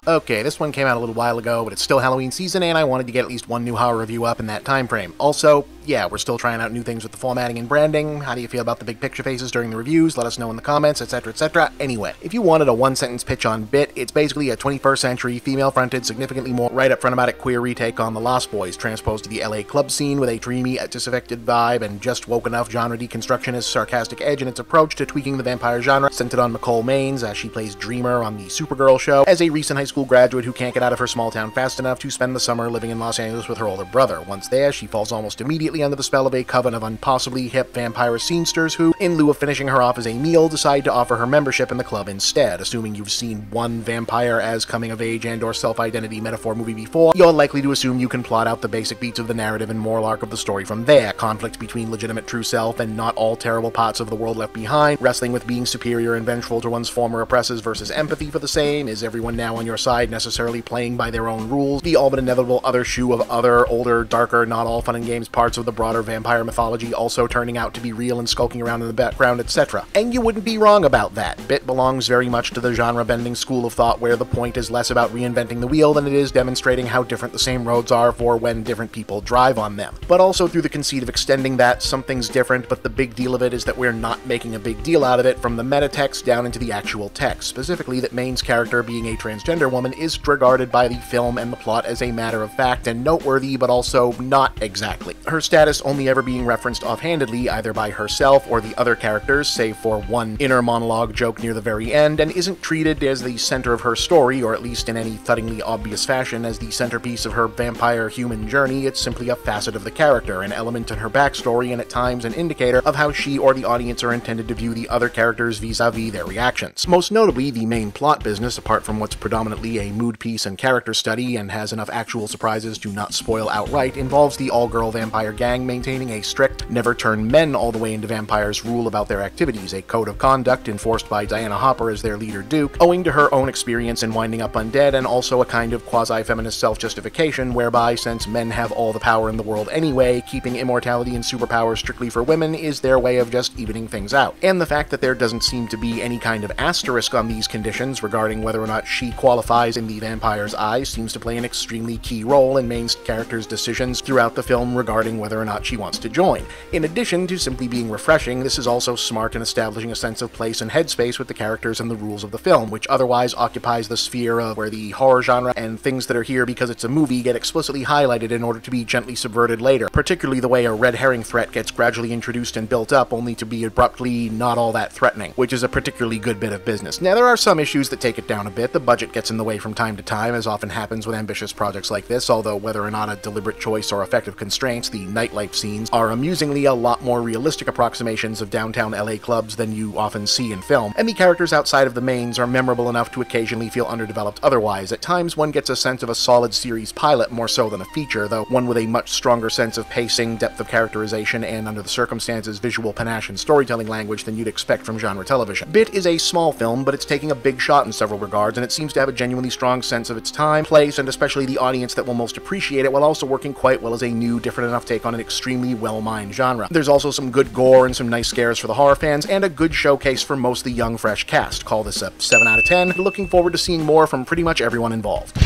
Okay, this one came out a little while ago, but it's still Halloween season, and I wanted to get at least one new horror review up in that time frame. Also, yeah, we're still trying out new things with the formatting and branding. How do you feel about the big picture faces during the reviews? Let us know in the comments, etc, etc. Anyway, if you wanted a one-sentence pitch on Bit, it's basically a 21st century, female-fronted, significantly more right-up-front-about-it queer retake on The Lost Boys, transposed to the LA club scene with a dreamy, disaffected vibe and just woke enough genre deconstructionist sarcastic edge in its approach to tweaking the vampire genre, centered on Nicole Maines, as she plays Dreamer on the SUPERGIRL show, as a recent high school graduate who can't get out of her small town fast enough to spend the summer living in Los Angeles with her older brother. Once there, she falls almost immediately under the spell of a coven of impossibly-hip vampire scenesters who, in lieu of finishing her off as a meal, decide to offer her membership in the club instead. Assuming you've seen one vampire as coming-of-age and/or self-identity metaphor movie before, you're likely to assume you can plot out the basic beats of the narrative and moral arc of the story from there. Conflict between legitimate true self and not all terrible parts of the world left behind, wrestling with being superior and vengeful to one's former oppressors versus empathy for the same. Is everyone now on your side necessarily playing by their own rules? The all but inevitable other shoe of other, older, darker, not all fun and games parts of the broader vampire mythology also turning out to be real and skulking around in the background, etc. And you wouldn't be wrong about that. Bit belongs very much to the genre-bending school of thought where the point is less about reinventing the wheel than it is demonstrating how different the same roads are for when different people drive on them. But also through the conceit of extending that something's different, but the big deal of it is that we're not making a big deal out of it, from the meta text down into the actual text. Specifically, that Maine's character, being a transgender woman, is regarded by the film and the plot as a matter of fact and noteworthy, but also not exactly. Her status only ever being referenced offhandedly either by herself or the other characters, save for one inner monologue joke near the very end, and isn't treated as the center of her story, or at least in any thuddingly obvious fashion as the centerpiece of her vampire-human journey. It's simply a facet of the character, an element in her backstory, and at times an indicator of how she or the audience are intended to view the other characters vis-a-vis their reactions. Most notably, the main plot business, apart from what's predominantly a mood piece and character study and has enough actual surprises to not spoil outright, involves the all-girl vampire gang maintaining a strict, never-turn-men all-the-way into vampires rule about their activities, a code of conduct enforced by Diana Hopper as their leader Duke, owing to her own experience in winding up undead, and also a kind of quasi-feminist self-justification whereby, since men have all the power in the world anyway, keeping immortality and superpower strictly for women is their way of just evening things out. And the fact that there doesn't seem to be any kind of asterisk on these conditions regarding whether or not she qualifies in the vampire's eyes seems to play an extremely key role in Maine's character's decisions throughout the film regarding whether or not she wants to join. In addition to simply being refreshing, this is also smart in establishing a sense of place and headspace with the characters and the rules of the film, which otherwise occupies the sphere of where the horror genre and things that are here because it's a movie get explicitly highlighted in order to be gently subverted later, particularly the way a red herring threat gets gradually introduced and built up only to be abruptly not all that threatening, which is a particularly good bit of business. Now, there are some issues that take it down a bit. The budget gets in the way from time to time, as often happens with ambitious projects like this, although whether or not a deliberate choice or effective constraints, the nightlife scenes are amusingly a lot more realistic approximations of downtown LA clubs than you often see in film, and the characters outside of the mains are memorable enough to occasionally feel underdeveloped otherwise. At times, one gets a sense of a solid series pilot more so than a feature, though one with a much stronger sense of pacing, depth of characterization, and under the circumstances, visual panache and storytelling language than you'd expect from genre television. Bit is a small film, but it's taking a big shot in several regards, and it seems to have a genuinely strong sense of its time, place, and especially the audience that will most appreciate it, while also working quite well as a new, different enough take on an extremely well-mined genre. There's also some good gore and some nice scares for the horror fans, and a good showcase for most of the young, fresh cast. Call this a 7 out of 10. Looking forward to seeing more from pretty much everyone involved.